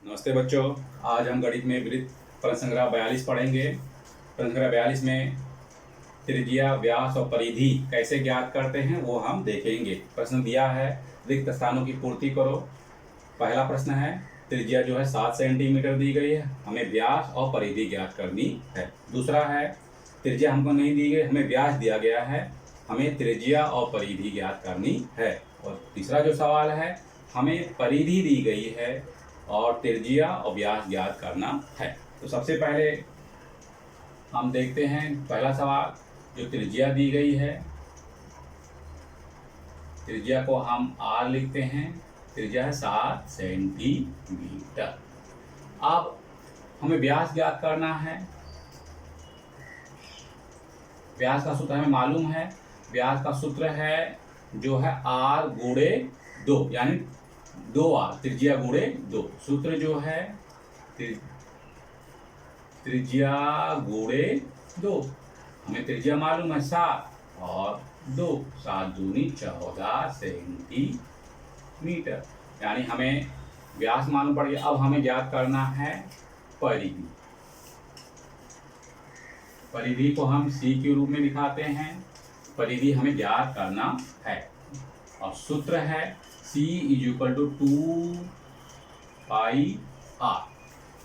नमस्ते बच्चों। आज हम गणित में वृत्त प्रश्न संख्या 42 पढ़ेंगे। प्रश्न संख्या 42 में त्रिज्या, व्यास और परिधि कैसे ज्ञात करते हैं वो हम देखेंगे। प्रश्न दिया है रिक्त स्थानों की पूर्ति करो। पहला प्रश्न है त्रिज्या जो है 7 सेंटीमीटर दी गई है, हमें व्यास और परिधि ज्ञात करनी है। दूसरा है त्रिज्या हमको नहीं दी गई, हमें व्यास दिया गया है, हमें त्रिज्या और परिधि ज्ञात करनी है। और तीसरा जो सवाल है हमें परिधि दी गई है और त्रिज्या और व्यास ज्ञात करना है। तो सबसे पहले हम देखते हैं पहला सवाल। जो त्रिज्या दी गई है, त्रिज्या को हम r लिखते हैं। त्रिज्या है 7 सेंटीमीटर। अब हमें व्यास ज्ञात करना है। व्यास का सूत्र हमें मालूम है। व्यास का सूत्र है जो है r गुणे 2, यानी 2r, त्रिज्या गुणे 2। सूत्र जो है त्रिज्या गुणे 2। हमें त्रिज्या मालूम है 7 और 2, 7 दूनी 14 सेंटीमीटर, यानी हमें व्यास मालूम पड़ गया। अब हमें ज्ञात करना है परिधि। परिधि को हम c के रूप में दिखाते हैं। परिधि हमें ज्ञात करना है और सूत्र है c = 2πr।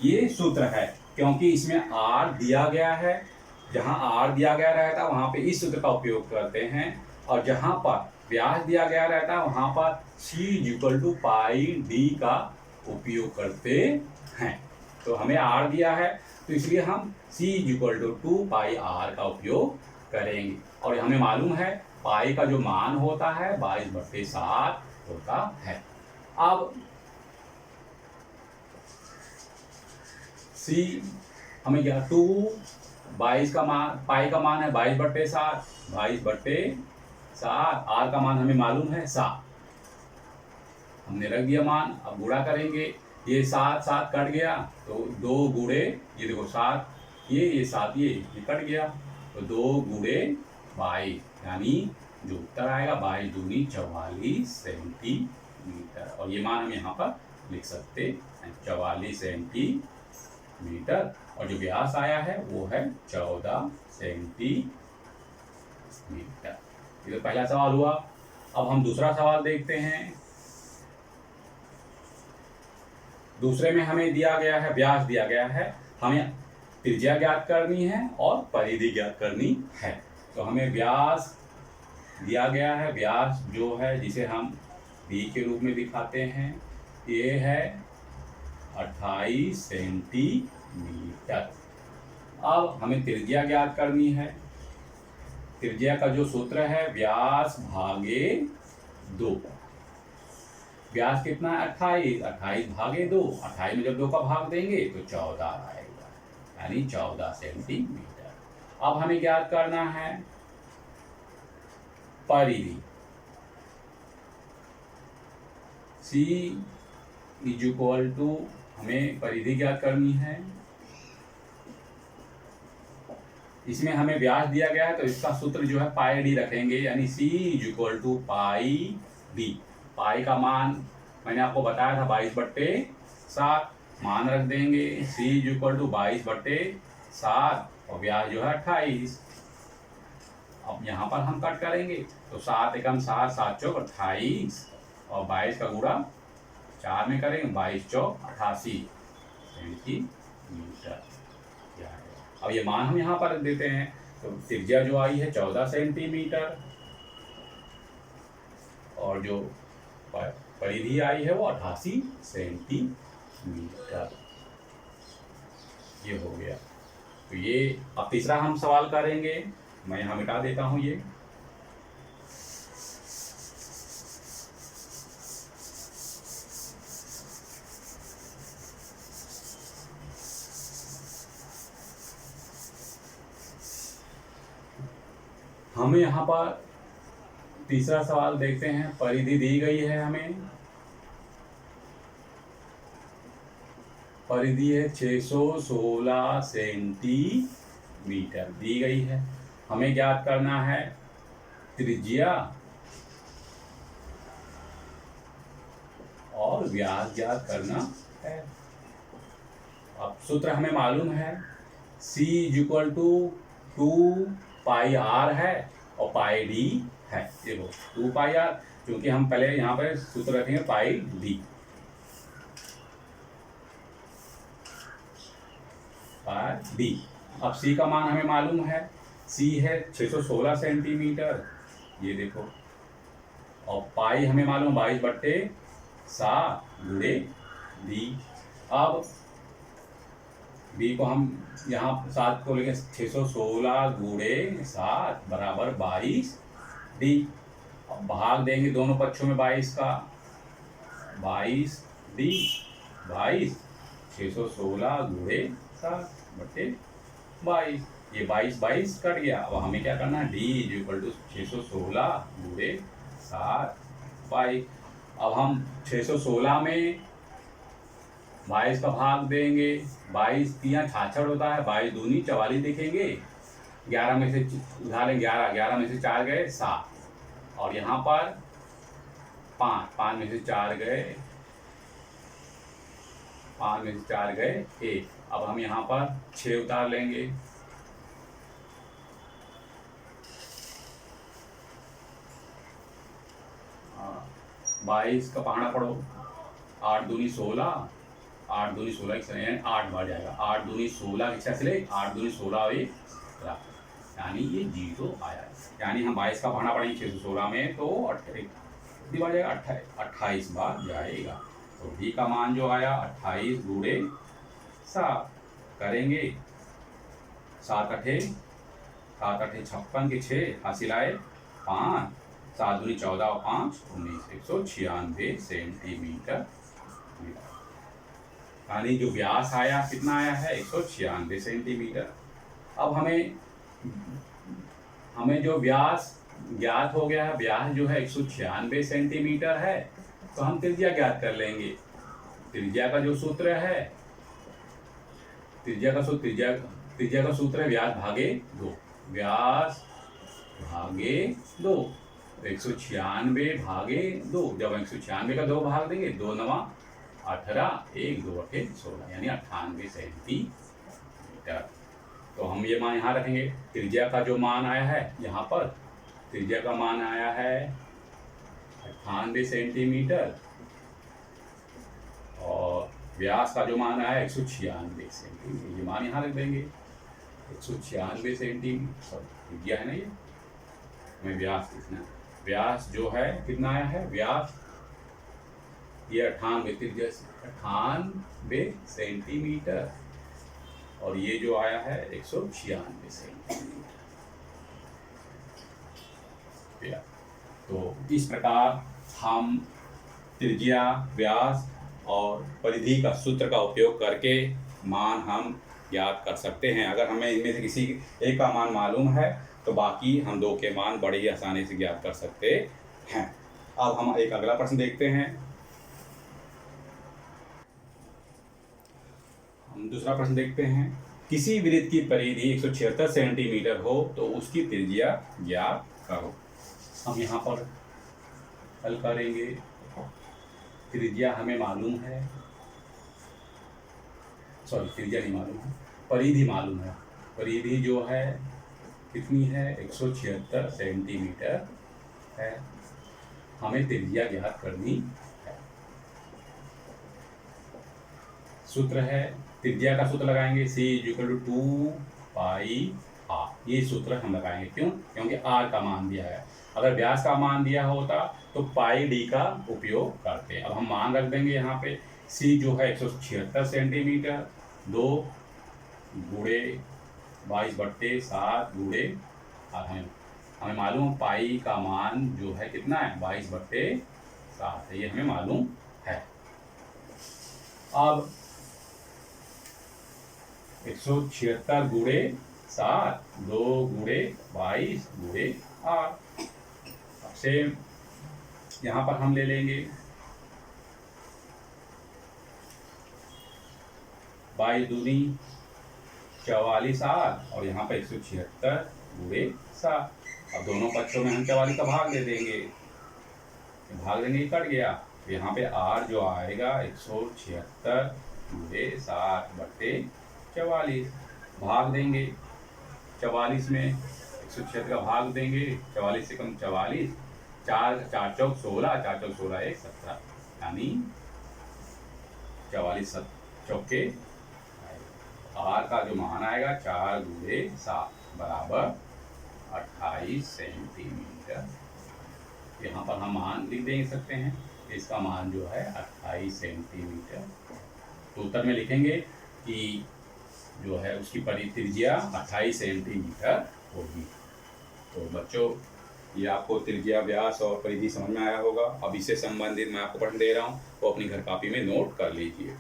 ये सूत्र है क्योंकि इसमें r दिया गया है। जहां r दिया गया रहता है वहां पे इस सूत्र का उपयोग करते हैं, और जहां पर व्यास दिया गया रहता है वहां पर c = πd का उपयोग करते हैं। तो हमें r दिया है तो इसलिए हम c = 2πr का उपयोग करेंगे। और हमें मालूम है पाई का जो मान होता है 22/7 होता है। अब c हमें क्या 22 का मान, पाई का मान है 22/7, 22/7। r का मान हमें मालूम है 7, हमने रख दिया मान। अब गुणा करेंगे, ये 7 7 कट गया तो 2 गुणे, ये देखो 7, ये 7, ये कट गया तो 2 गुणे 22, यानी जो उत्तर आएगा 22 दूनी 44 सेंटीमीटर। और ये मान हम यहाँ पर लिख सकते हैं 44 सेंटीमीटर। और जो व्यास आया है वो है 14 सेंटीमीटर। ये तो पहला सवाल हुआ। अब हम दूसरा सवाल देखते हैं। दूसरे में हमें दिया गया है, व्यास दिया गया है, हमें त्रिज्या ज्ञात करनी है और परिधि ज्ञात करनी है। तो हमें व्यास दिया गया है। व्यास जो है जिसे हम b के रूप में दिखाते हैं, ये है 28 सेंटीमीटर। अब हमें त्रिज्या ज्ञात करनी है। त्रिज्या का जो सूत्र है व्यास भागे 2। व्यास कितना है 28, 28 भागे 2। 28 में जब 2 का भाग देंगे तो 14 आएगा, यानी 14 सेंटीमीटर। अब हमें ज्ञात करना है परिधि। c = हमें परिधि ज्ञात करनी है। इसमें हमें व्यास दिया गया है तो इसका सूत्र जो है πd रखेंगे, यानी c = πd। पाई का मान मैंने आपको बताया था 22/7, मान रख देंगे c = 22/7 और व्यास जो है 28। अब यहाँ पर हम कट करेंगे तो 7 एकम 7, 7 चौक 28 और 22 का गुणा 4 में करेंगे, 22 चौक 88 सेंटीमीटर। अब ये मान हम यहाँ पर देते हैं तो त्रिज्या जो आई है 14 सेंटीमीटर और जो परिधि आई है वो 88 सेंटीमीटर। ये हो गया। तो ये अब तीसरा हम सवाल करेंगे। मैं यहाँ मिटा देता हूँ ये। हमें यहाँ पर तीसरा सवाल देखते हैं। परिधि दी गई है, हमें परिधि है 616 सेंटीमीटर दी गई है। हमें ज्ञात करना है त्रिज्या और व्यास ज्ञात करना है। अब सूत्र हमें मालूम है, C इक्वल टू 2πr है और पाई डी है। देखो 2πr, क्योंकि हम पहले यहाँ पे सूत्र रखेंगे पाई डी, पाई डी। अब C का मान हमें मालूम है, C है 616 सेंटीमीटर, ये देखो, और पाई हमें मालूम 22/7 गुणे डी। अब बी को हम यहाँ 7 को लेंगे, 616 गुणे 7 बराबर 22 डी। अब भाग देंगे दोनों पक्षों में 22 का, 22 डी 22, 616 गुणे 7 बटे 22, ये 22 कट गया। अब हमें क्या करना है, डी इक्वल टू 616 गुणे 7 22। अब हम 616 में 22 का भाग देंगे, 22 तिया 66 होता है, 22 दूनी 44 लिखेंगे, 11 में से उधार लेंगे 11 में से 4 गए 7, और यहाँ पर 5 में से 4 गए 1। अब हम यहाँ पर 6 उतार लेंगे, 22 का पहाड़ा पढ़ो, 8 दूनी 16, 8 दूनी 16 की सही 8 बार जाएगा, 8 दूनी 16 की 6 से ले 8 दूनी 16 यानी ये 0 आया। यानी हम 22 का पहाड़ा पढ़ेंगे 616 में तो 28 बार जाएगा, 28 बार जाएगा। तो डी का मान जो आया 28 गुणे 7 करेंगे, 7 अठे 56 के 6 हासिल आए 5, 7 दूनी 14 और 5 19, 196 सेंटीमीटर। यानी जो व्यास आया कितना आया है, 196 सेंटीमीटर। अब हमें जो व्यास ज्ञात हो गया है, व्यास जो है 196 सेंटीमीटर है, तो हम त्रिज्या ज्ञात कर लेंगे। त्रिज्या का जो सूत्र है, त्रिज्या का सूत्र है व्यास भागे 2, व्यास भागे 2, 196 भागे 2। जब 196 का 2 भाग देंगे, 2 9 18, 1 2 8 16, यानी 98 सेंटीमीटर। तो हम ये मान यहाँ रखेंगे। त्रिज्या का जो मान आया है, यहाँ पर त्रिज्या का मान आया है 98 सेंटीमीटर, और व्यास का जो मान आया है 196 सेंटीमीटर। ये मान यहाँ रख देंगे, 196 सेंटीमीटर त्रिज्या है ना, ये हमें व्यास कितना, व्यास जो है कितना आया है, व्यास ये 98, त्रिज्या 98 सेंटीमीटर, और ये जो आया है 196 सेंटीमीटर। तो इस प्रकार हम त्रिज्या, व्यास और परिधि का सूत्र का उपयोग करके मान हम ज्ञात कर सकते हैं। अगर हमें इनमें से किसी एक का मान मालूम है तो बाकी हम 2 के मान बड़ी ही आसानी से ज्ञात कर सकते हैं। अब हम एक अगला प्रश्न देखते हैं। हम दूसरा प्रश्न देखते हैं। किसी वृत्त की परिधि 176 सेंटीमीटर हो तो उसकी त्रिज्या ज्ञात करो। हम यहाँ पर हल करेंगे। त्रिज्या हमें मालूम है, सॉरी त्रिज्या नहीं मालूम है, परिधि मालूम है। परिधि जो है कितनी है, 176 सेंटीमीटर है। हमें त्रिज्या ज्ञात करनी है। सूत्र है, त्रिज्या का सूत्र लगाएंगे, C = 2πr। ये सूत्र हम लगाएंगे, क्यों? क्योंकि r का मान दिया है। अगर व्यास का मान दिया होता तो पाई डी का उपयोग करते। अब हम मान रख देंगे यहाँ पे, C जो है 176 सेंटीमीटर, 2 गुणे 22/7 गुणे, हमें मालूम पाई का मान जो है कितना है, 22/7 है, ये हमें मालूम है। अब 176 गुणे 7, 2 गुणे 22 गुणे 8। अब सेम यहाँ पर हम ले लेंगे 22 दूनी 44 8, और यहाँ पर 176 गुणे 7। अब दोनों पक्षों में हम 44 का भाग दे देंगे, भाग देंगे कट गया। तो यहाँ पे r जो आएगा 176 दूजे 60/44 भाग देंगे 44 में 176 का भाग देंगे 44 से कम 44 4 4 चौक 16 4 चौक 16 1 17 यानी 44 चौके आर का जो मान आएगा 4 दूजे 7 बराबर 28 सेंटीमीटर। यहाँ पर हम मान लिख दे सकते हैं, इसका मान जो है 28 सेंटीमीटर। तो उत्तर में लिखेंगे कि जो है उसकी त्रिज्या 28 सेंटीमीटर होगी। तो बच्चों, ये आपको त्रिज्या, व्यास और परिधि समझ में आया होगा। अब इससे संबंधित मैं आपको प्रश्न दे रहा हूँ, वो अपनी घर कॉपी में नोट कर लीजिए।